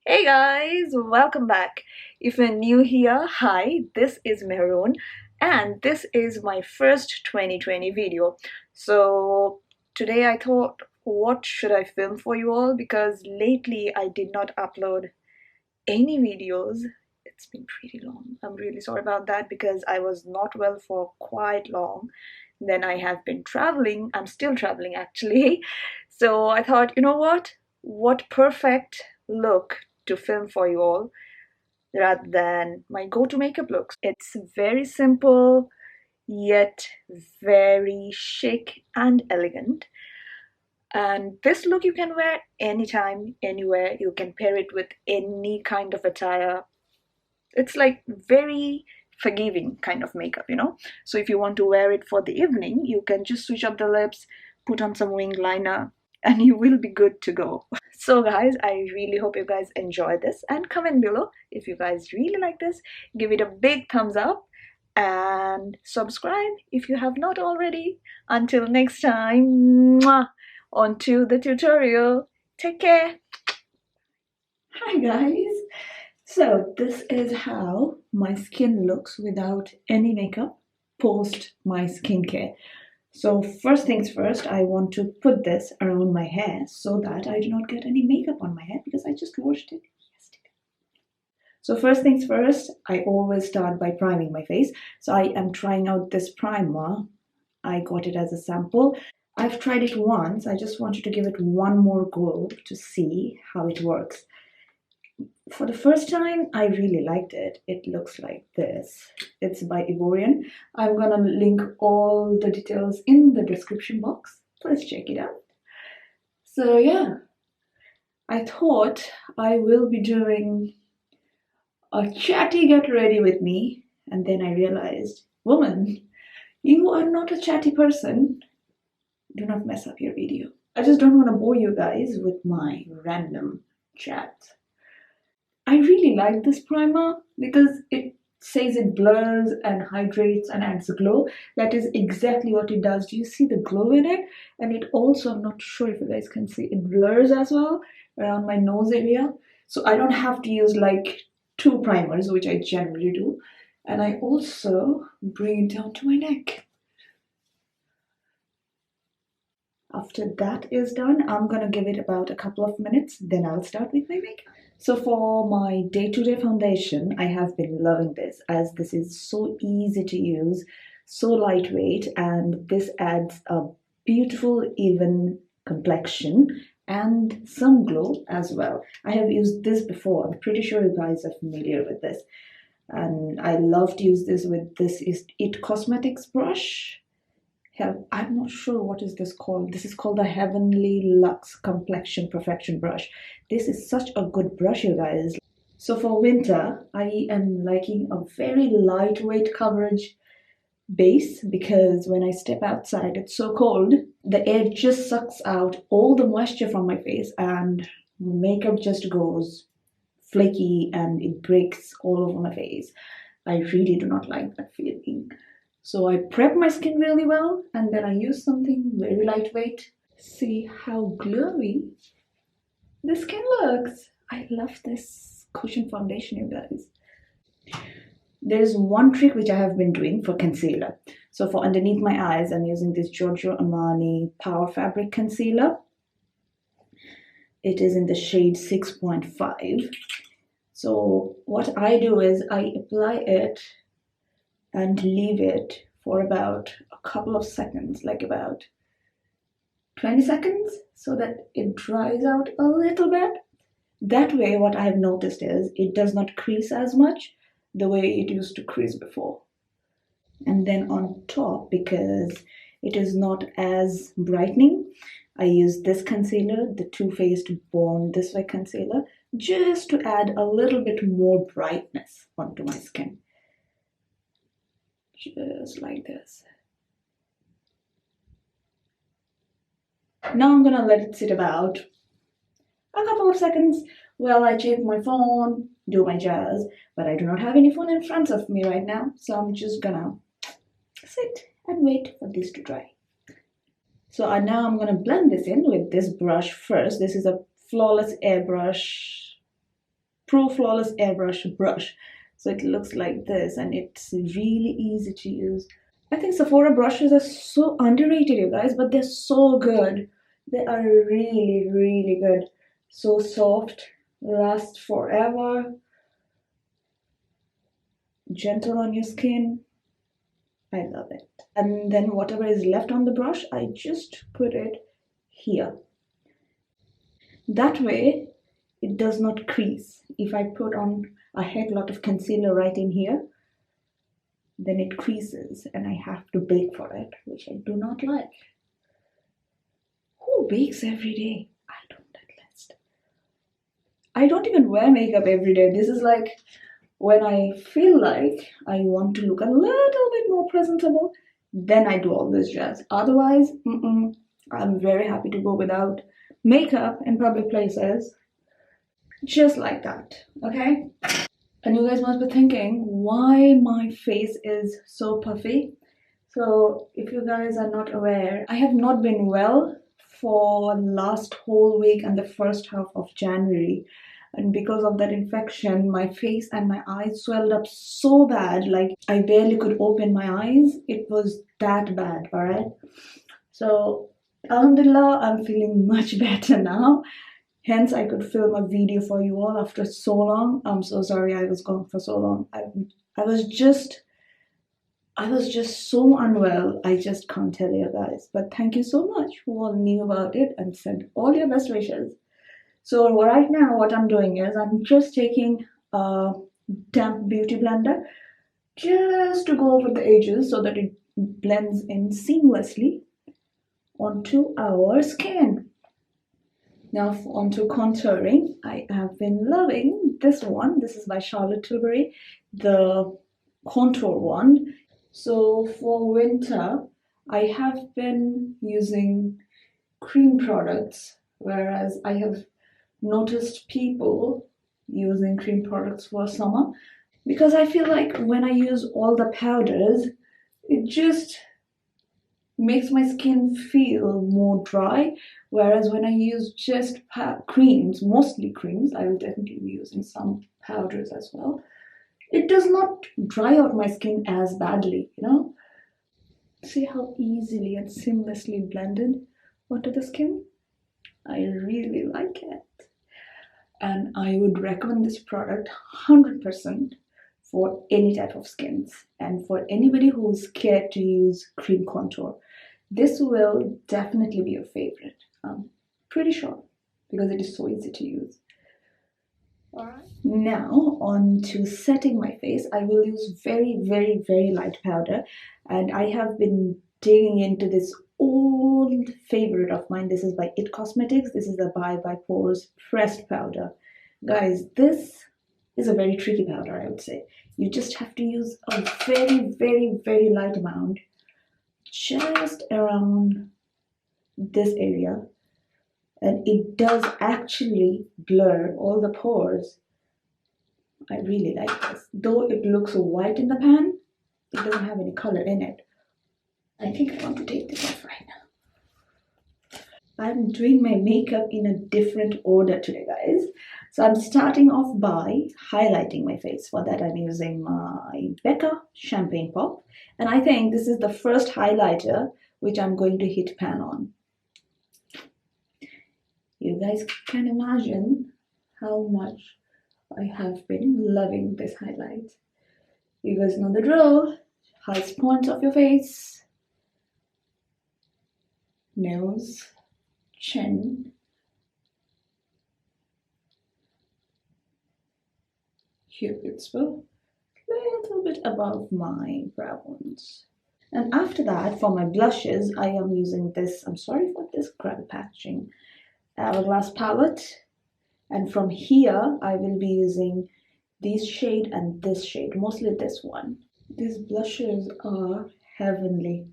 Hey guys, welcome back. If you're new here, hi, this is Meron and this is my first 2020 video. So today I thought, what should I film for you all? Because lately I did not upload any videos. It's been pretty long. I'm really sorry about that because I was not well for quite long. Then I have been traveling. I'm still traveling actually. So I thought, you know what? What perfect look to film for you all rather than my go-to makeup looks. It's very simple yet very chic and elegant. And this look you can wear anytime, anywhere. You can pair it with any kind of attire. It's like very forgiving kind of makeup, you know? So if you want to wear it for the evening, you can just switch up the lips, put on some wing liner, and you will be good to go. So guys, I really hope you guys enjoy this and comment below if you guys really like this. Give it a big thumbs up and subscribe if you have not already. Until next time, mwah, on to the tutorial. Take care. Hi guys. So this is how my skin looks without any makeup post my skincare. So first things first, I want to put this around my hair so that I do not get any makeup on my hair because I just washed it yesterday. So first things first, I always start by priming my face. So I am trying out this primer. I got it as a sample. I've tried it once. I just wanted to give it one more go to see how it works. For the first time, I really liked it. It looks like this. It's by ERBORIAN. I'm gonna link all the details in the description box. Please check it out. So yeah, I thought I will be doing a chatty get ready with me, and then I realized, woman, you are not a chatty person. Do not mess up your video. I just don't want to bore you guys with my random chat. I really like this primer because it says it blurs and hydrates and adds a glow. That is exactly what it does. Do you see the glow in it? And it also, I'm not sure if you guys can see, it blurs as well around my nose area. So I don't have to use like two primers, which I generally do. And I also bring it down to my neck. After that is done, I'm gonna give it about a couple of minutes, then I'll start with my makeup. So for my day-to-day foundation, I have been loving this as this is so easy to use, so lightweight, and this adds a beautiful even complexion and some glow as well. I have used this before. I'm pretty sure you guys are familiar with this. And I love to use this with this is It Cosmetics brush. I'm not sure what is this called. This is called the Heavenly Luxe Complexion Perfection Brush. This is such a good brush, you guys. So for winter, I am liking a very lightweight coverage base because when I step outside, it's so cold. The air just sucks out all the moisture from my face and makeup just goes flaky and it breaks all over my face. I really do not like that feeling. So I prep my skin really well and then I use something very lightweight. See how glowy the skin looks. I love this cushion foundation, you guys. There's one trick which I have been doing for concealer. So for underneath my eyes, I'm using this Giorgio Armani Power Fabric Concealer. It is in the shade 6.5. So what I do is I apply it and leave it for about a couple of seconds, like about 20 seconds, so that it dries out a little bit. That way, what I have noticed is it does not crease as much the way it used to crease before. And then on top, because it is not as brightening, I use this concealer, the Too Faced Born This Way concealer, just to add a little bit more brightness onto my skin. Just like this. Now I'm gonna let it sit about a couple of seconds while I check my phone, do my jazz, but I do not have any phone in front of me right now, so I'm just gonna sit and wait for this to dry. So now I'm gonna blend this in with this brush first. This is a Flawless Airbrush Pro Flawless Airbrush brush. So it looks like this and it's really easy to use. I think Sephora brushes are so underrated, you guys, but they're so good. They are really, really good. So soft, last forever, gentle on your skin. I love it. And then whatever is left on the brush, I just put it here. That way, it does not crease. If I put on a heck lot of concealer right in here, then it creases and I have to bake for it, which I do not like. Who bakes every day? I don't at least. I don't even wear makeup every day. This is like when I feel like I want to look a little bit more presentable, then I do all this jazz. Otherwise, I'm very happy to go without makeup in public places. Just like that, okay? And you guys must be thinking why my face is so puffy. So if you guys are not aware, I have not been well for last whole week and the first half of January. And because of that infection, my face and my eyes swelled up so bad, like I barely could open my eyes. It was that bad, all right? So alhamdulillah, I'm feeling much better now. Hence, I could film a video for you all after so long. I'm so sorry I was gone for so long. I was just so unwell. I just can't tell you guys. But thank you so much who all knew about it and sent all your best wishes. So right now, what I'm doing is I'm just taking a damp beauty blender just to go over the edges so that it blends in seamlessly onto our skin. Now onto contouring. I have been loving this one. This is by Charlotte Tilbury, the contour one. So for winter, I have been using cream products, whereas I have noticed people using cream products for summer, because I feel like when I use all the powders, it just makes my skin feel more dry, whereas when I use just creams, mostly creams, I will definitely be using some powders as well, it does not dry out my skin as badly, you know. See how easily and seamlessly blended onto the skin? I really like it. And I would recommend this product 100% for any type of skins and for anybody who's scared to use cream contour. This will definitely be your favorite. I'm pretty sure, because it is so easy to use. Alright. Now on to setting my face. I will use very, very, very light powder, and I have been digging into this old favorite of mine. This is by IT Cosmetics. This is the by Pore's pressed powder. Guys, this is a very tricky powder, I would say. You just have to use a very, very, very light amount just around this area, and it does actually blur all the pores. I really like this. Though it looks white in the pan, it doesn't have any color in it. I think I want to take this off right now. I'm doing my makeup in a different order today, guys. So I'm starting off by highlighting my face. For that, I'm using my BECCA Champagne Pop. And I think this is the first highlighter which I'm going to hit pan on. You guys can imagine how much I have been loving this highlight. You guys know the drill. Highest points of your face, nose, chin, Cupid's bow, a little bit above my brow bones. And after that, for my blushes, I am using this, I'm sorry for this crappy packaging, Hourglass palette. And from here, I will be using this shade and this shade, mostly this one. These blushes are heavenly.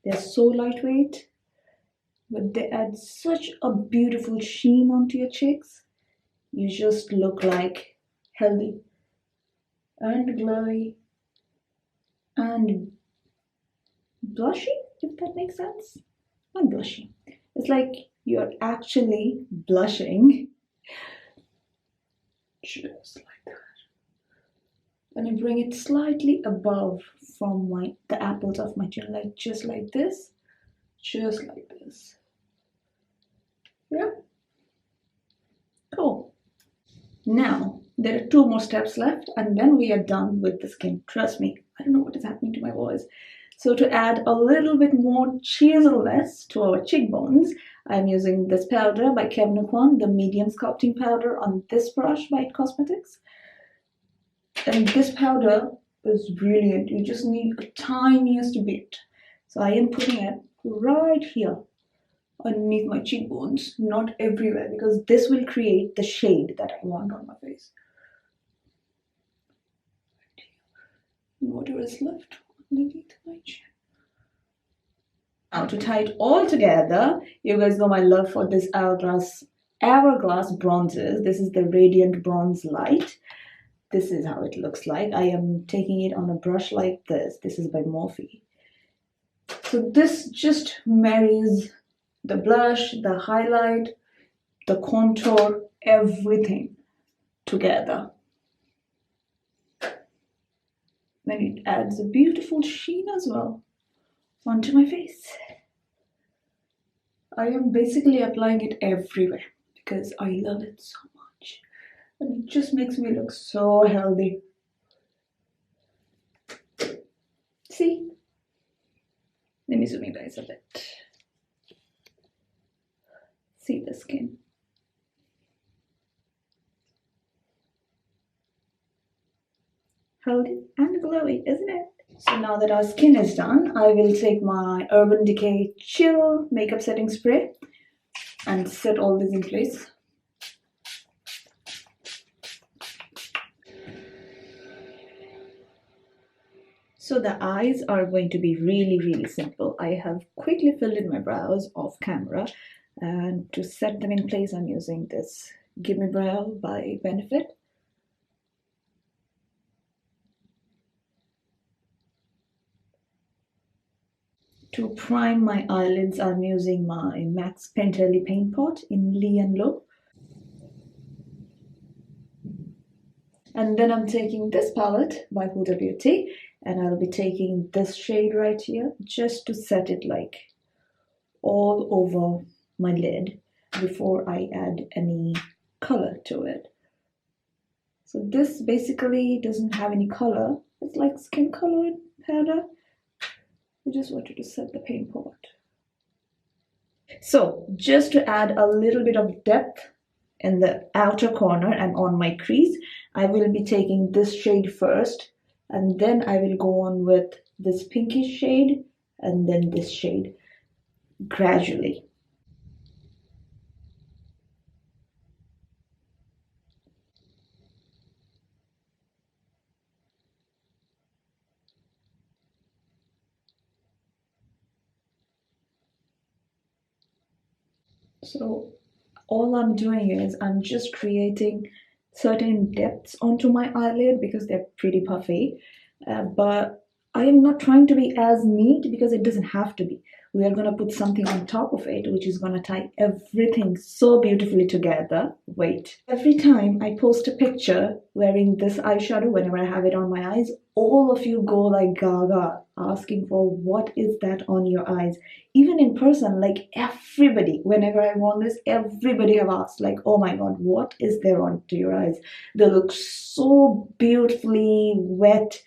They're so lightweight, but they add such a beautiful sheen onto your cheeks. You just look like healthy and glowy and blushy, if that makes sense. Not blushing. It's like you're actually blushing just like that. And I bring it slightly above from the apples of my chin, like just like this, just like this. Yeah, cool. Now there are 2 more steps left, and then we are done with the skin. Trust me, I don't know what is happening to my voice. So to add a little bit more chiselness to our cheekbones, I'm using this powder by KEVYN, the medium sculpting powder, on this brush by IT Cosmetics. And this powder is brilliant. You just need a tiniest bit. So I am putting it right here underneath my cheekbones, not everywhere, because this will create the shade that I want on my face. Whatever is left underneath my chin. Now to tie it all together, you guys know my love for this Hourglass bronzes. This is the Radiant Bronze Light. This is how it looks like. I am taking it on a brush like this. This is by Morphe. So this just marries the blush, the highlight, the contour, everything together. Then it adds a beautiful sheen as well onto my face. I am basically applying it everywhere because I love it so much. And it just makes me look so healthy. See? Let me zoom you guys a bit. See the skin. Healthy and glowy, isn't it? So now that our skin is done, I will take my Urban Decay Chill Makeup Setting Spray and set all this in place. So the eyes are going to be really simple. I have quickly filled in my brows off camera, and to set them in place I'm using this Gimme Brow by Benefit. To prime my eyelids, I'm using my MAC Painterly Paint Pot in Lee and Low. And then I'm taking this palette by Huda Beauty, and I'll be taking this shade right here just to set it like all over my lid before I add any color to it. So this basically doesn't have any color. It's like skin colored powder. I just wanted to set the paint pot. So just to add a little bit of depth in the outer corner and on my crease, I will be taking this shade first, and then I will go on with this pinkish shade and then this shade gradually. So all I'm doing is I'm just creating certain depths onto my eyelid because they're pretty puffy, but I am not trying to be as neat because it doesn't have to be. We are going to put something on top of it which is going to tie everything so beautifully together. Wait. Every time I post a picture wearing this eyeshadow, whenever I have it on my eyes, all of you go like gaga asking for what is that on your eyes. Even in person, like everybody, whenever I worn this, everybody have asked like, oh my god, what is there onto your eyes? They look so beautifully wet,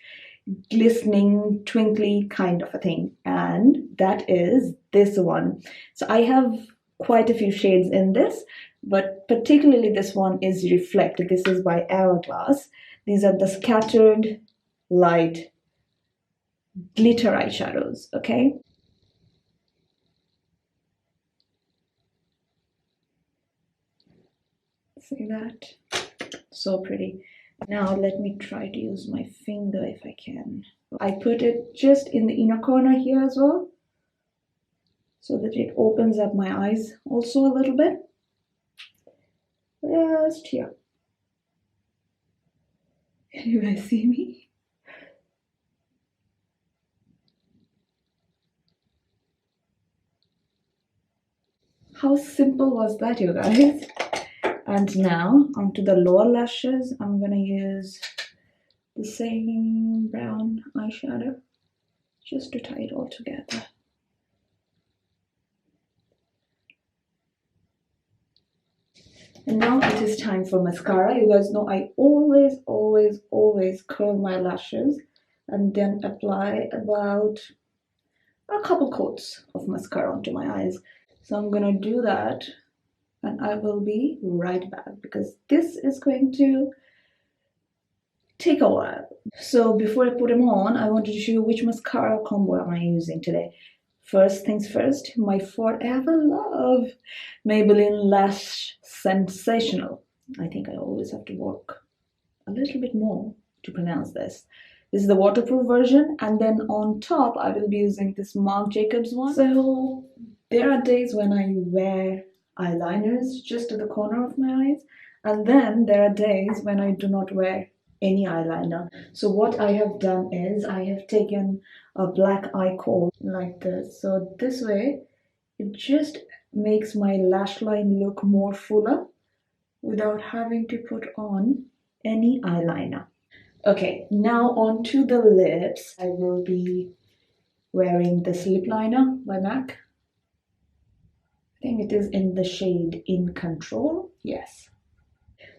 glistening, twinkly kind of a thing, and that is this one. So I have quite a few shades in this, but particularly this one is Reflect. This is by Hourglass. These are the scattered light glitter eyeshadows. Okay, see that? So pretty. Now let me try to use my finger if I can. I put it just in the inner corner here as well, so that it opens up my eyes also a little bit. Just here. Can you guys see me? How simple was that, you guys? And now onto the lower lashes. I'm gonna use the same brown eyeshadow just to tie it all together. And now it is time for mascara. You guys know I always curl my lashes and then apply about a couple coats of mascara onto my eyes. So I'm gonna do that and I will be right back because this is going to take a while. So before I put them on, I wanted to show you which mascara combo am I using today. First things first, my forever love Maybelline Lash Sensational. I think I always have to work a little bit more to pronounce this. This is the waterproof version, and then on top I will be using this Marc Jacobs one. So there are days when I wear eyeliners just to the corner of my eyes, and then there are days when I do not wear any eyeliner. So what I have done is I have taken a black eye kohl like this. So this way it just makes my lash line look more fuller without having to put on any eyeliner. Okay, now onto the lips. I will be wearing this lip liner by MAC. I think it is in the shade In Control. Yes.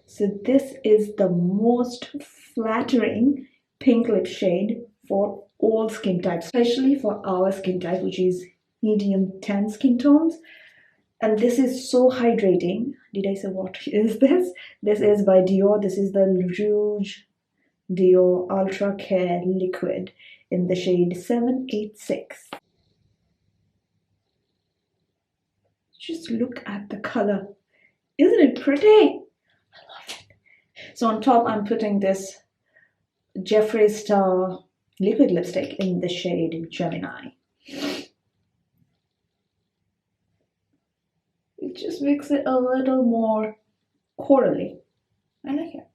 So this is the most flattering pink lip shade for all skin types, especially for our skin type, which is medium tan skin tones. And this is so hydrating. Did I say what is this? This is by Dior. This is the Rouge Dior Ultra Care Liquid in the shade 786. Just look at the color. Isn't it pretty? So on top, I'm putting this Jeffree Star liquid lipstick in the shade Gemini. It just makes it a little more corally. I like it.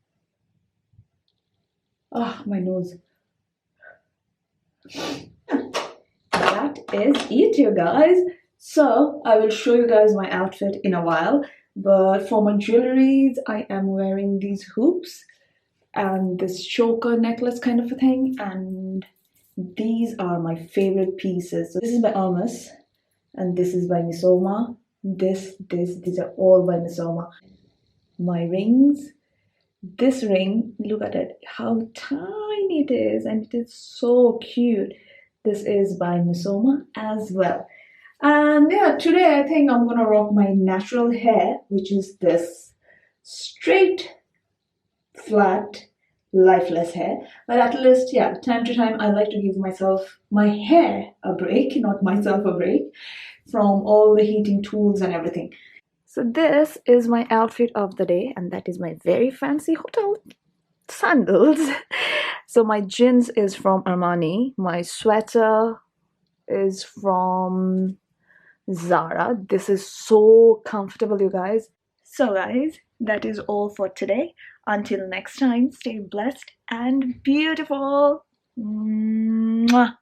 Ah, my nose. That is it, you guys. So I will show you guys my outfit in a while. But for my jewelries, I am wearing these hoops and this choker necklace kind of a thing. And these are my favorite pieces. So this is by Hermes and this is by Missoma. These are all by Missoma. My rings. This ring, look at it, how tiny it is, and it is so cute. This is by Missoma as well. And yeah, today I think I'm gonna rock my natural hair, which is this straight, flat, lifeless hair. But at least, yeah, time to time I like to give myself, my hair a break, not myself a break, from all the heating tools and everything. So this is my outfit of the day, and that is my very fancy hotel sandals. So my jeans is from Armani, my sweater is from Zara. This is so comfortable, you guys. So guys, that is all for today. Until next time, stay blessed and beautiful. Mwah.